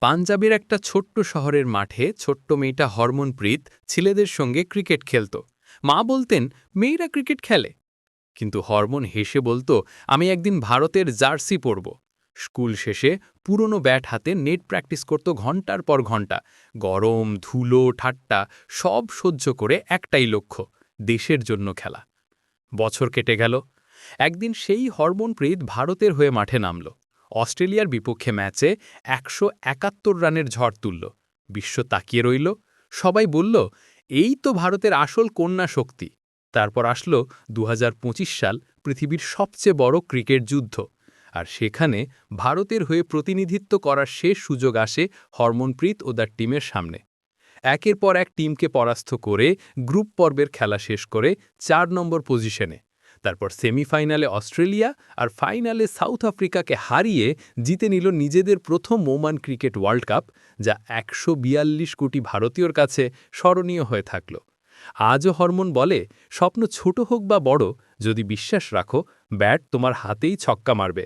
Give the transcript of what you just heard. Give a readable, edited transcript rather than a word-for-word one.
পাঞ্জাবের একটা ছোট্ট শহরের মাঠে ছোট্ট মেয়েটা হরমনপ্রীত ছেলেদের সঙ্গে ক্রিকেট খেলত। মা বলতেন, মেয়েরা ক্রিকেট খেলে। কিন্তু হরমোন হেসে বলতো, আমি একদিন ভারতের জার্সি পরব। স্কুল শেষে পুরনো ব্যাট হাতে নেট প্র্যাকটিস করত ঘন্টার পর ঘন্টা। গরম, ধুলো, ঠাট্টা সব সহ্য করে একটাই লক্ষ্য, দেশের জন্য খেলা। বছর কেটে গেল। একদিন সেই হরমনপ্রীত ভারতের হয়ে মাঠে নামল। অস্ট্রেলিয়ার বিপক্ষে ম্যাচে ১৭১ রানের ঝড় তুলল। বিশ্ব তাকিয়ে রইল। সবাই বলল, এই তো ভারতের আসল কন্যা শক্তি। তারপর আসলো ২০২৫ সাল, পৃথিবীর সবচেয়ে বড় ক্রিকেট যুদ্ধ। আর সেখানে ভারতের হয়ে প্রতিনিধিত্ব করার শেষ সুযোগ আসে হরমনপ্রীত ও তার টিমের সামনে। একের পর এক টিমকে পরাস্ত করে গ্রুপ পর্বের খেলা শেষ করে ৪ নম্বর পজিশনে। তারপর সেমিফাইনালে অস্ট্রেলিয়া আর ফাইনালে সাউথ আফ্রিকাকে হারিয়ে জিতে নিল নিজেদের প্রথম ওমান ক্রিকেট ওয়ার্ল্ড কাপ, যা ১৪২ কোটি ভারতীয়র কাছে স্মরণীয় হয়ে থাকল। আজও হরমোন বলে, স্বপ্ন ছোট হোক বা বড়, যদি বিশ্বাস রাখো, ব্যাট তোমার হাতেই ছক্কা মারবে।